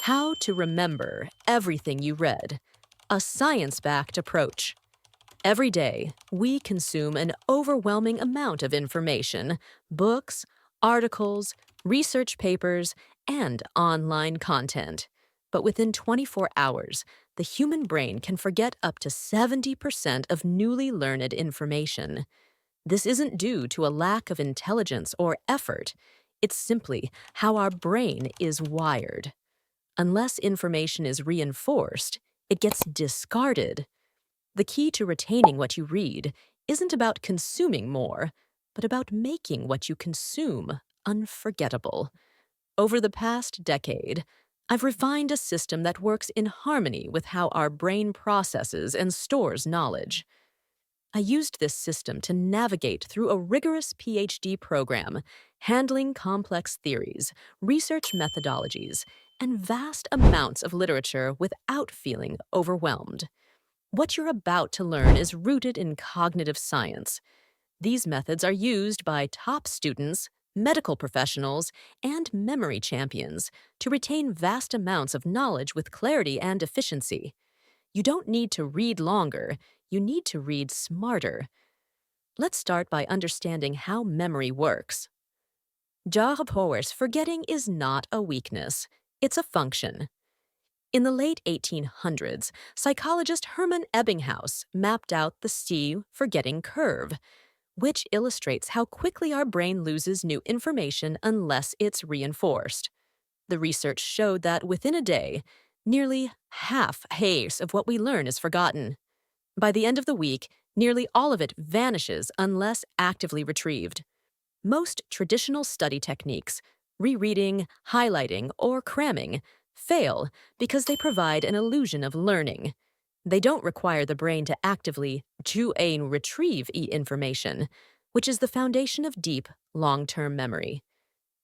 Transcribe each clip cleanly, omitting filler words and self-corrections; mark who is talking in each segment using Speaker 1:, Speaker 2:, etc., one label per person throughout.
Speaker 1: How to remember everything you read. A science-backed approach. Every day, we consume an overwhelming amount of information, books, articles, research papers, and online content. But within 24 hours, the human brain can forget up to 70% of newly learned information. This isn't due to a lack of intelligence or effort. It's simply how our brain is wired. Unless information is reinforced, it gets discarded. The key to retaining what you read isn't about consuming more, but about making what you consume unforgettable. Over the past decade, I've refined a system that works in harmony with how our brain processes and stores knowledge. I used this system to navigate through a rigorous PhD program, handling complex theories, research methodologies, and vast amounts of literature without feeling overwhelmed. What you're about to learn is rooted in cognitive science. These methods are used by top students, medical professionals, and memory champions to retain vast amounts of knowledge with clarity and efficiency. You don't need to read longer, you need to read smarter. Let's start by understanding how memory works. Powers, forgetting is not a weakness, it's a function. In the late 1800s, psychologist Hermann Ebbinghaus mapped out the see-forgetting curve, which illustrates how quickly our brain loses new information unless it's reinforced. The research showed that within a day, nearly half of what we learn is forgotten. By the end of the week, nearly all of it vanishes unless actively retrieved. Most traditional study techniques, rereading, highlighting, or cramming, fail because they provide an illusion of learning. They don't require the brain to actively chew and retrieve information, which is the foundation of deep, long-term memory.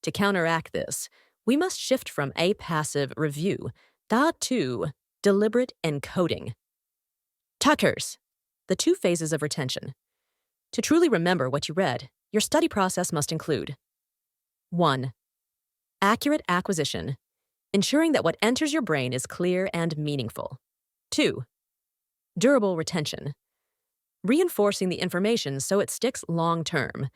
Speaker 1: To counteract this, we must shift from a passive review to deliberate encoding. Tuckers, the two phases of retention. To truly remember what you read, your study process must include 1. Accurate acquisition, ensuring that what enters your brain is clear and meaningful. 2. Durable retention, reinforcing the information so it sticks long-term.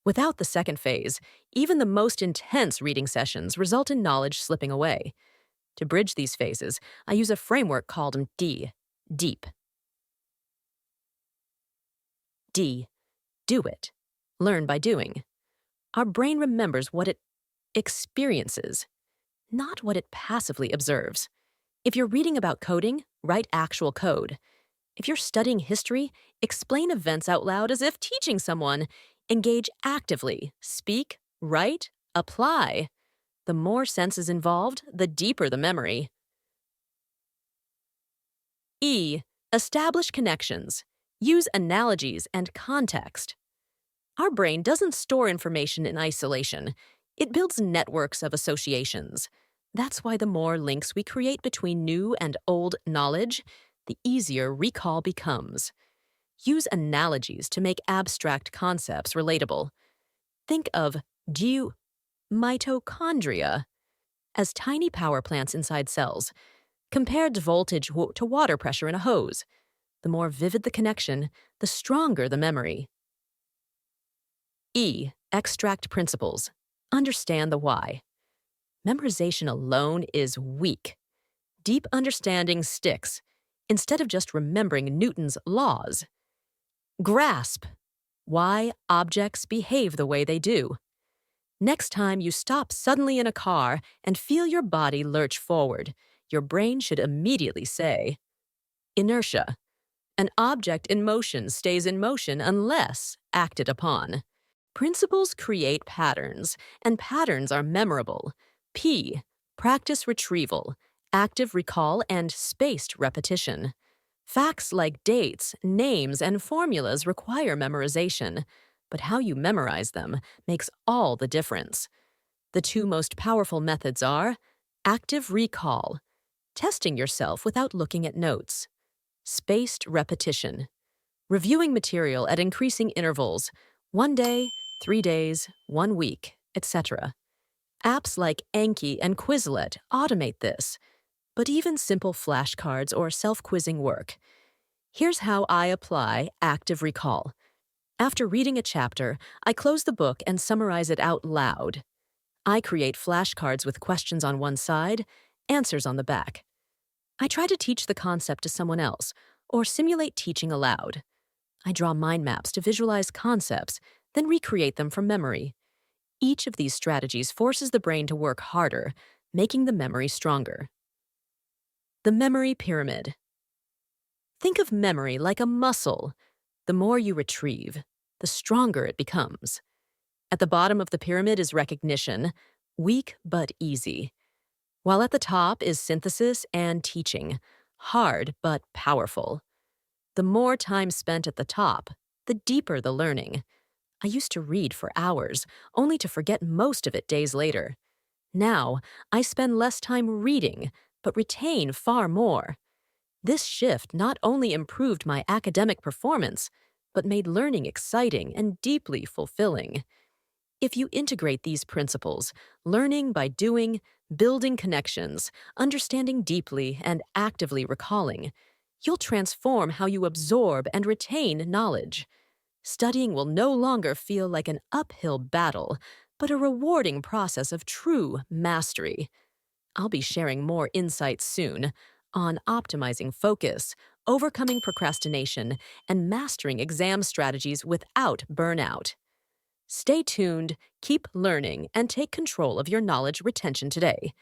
Speaker 1: Without the second phase, even the most intense reading sessions result in knowledge slipping away. To bridge these phases, I use a framework called DEEP. D. Do it. Learn by doing. Our brain remembers what it experiences, not what it passively observes. If you're reading about coding, write actual code. If you're studying history, explain events out loud as if teaching someone. Engage actively. Speak, write, apply. The more senses involved, the deeper the memory. E. Establish connections. Use analogies and context. Our brain doesn't store information in isolation. It builds networks of associations. That's why the more links we create between new and old knowledge, the easier recall becomes. Use analogies to make abstract concepts relatable. Think of mitochondria as tiny power plants inside cells, compared to voltage to water pressure in a hose. The more vivid the connection, the stronger the memory. E. Extract principles. Understand the why. Memorization alone is weak. Deep understanding sticks, instead of just remembering Newton's laws. Grasp why objects behave the way they do. Next time you stop suddenly in a car and feel your body lurch forward, your brain should immediately say, inertia. An object in motion stays in motion unless acted upon. Principles create patterns, and patterns are memorable. P. Practice retrieval, active recall, and spaced repetition. Facts like dates, names, and formulas require memorization, but how you memorize them makes all the difference. The two most powerful methods are active recall, testing yourself without looking at notes; spaced repetition, reviewing material at increasing intervals, 1 day, 3 days, 1 week, etc. Apps like Anki and Quizlet automate this, but even simple flashcards or self-quizzing work. Here's how I apply active recall. After reading a chapter, I close the book and summarize it out loud. I create flashcards with questions on one side, answers on the back. I try to teach the concept to someone else, or simulate teaching aloud. I draw mind maps to visualize concepts, then recreate them from memory. Each of these strategies forces the brain to work harder, making the memory stronger. The memory pyramid. Think of memory like a muscle. The more you retrieve, the stronger it becomes. At the bottom of the pyramid is recognition, weak but easy. While at the top is synthesis and teaching, hard but powerful. The more time spent at the top, the deeper the learning. I used to read for hours, only to forget most of it days later. Now, I spend less time reading, but retain far more. This shift not only improved my academic performance, but made learning exciting and deeply fulfilling. If you integrate these principles, learning by doing, building connections, understanding deeply, and actively recalling, you'll transform how you absorb and retain knowledge. Studying will no longer feel like an uphill battle, but a rewarding process of true mastery. I'll be sharing more insights soon on optimizing focus, overcoming procrastination, and mastering exam strategies without burnout. Stay tuned, keep learning, and take control of your knowledge retention today.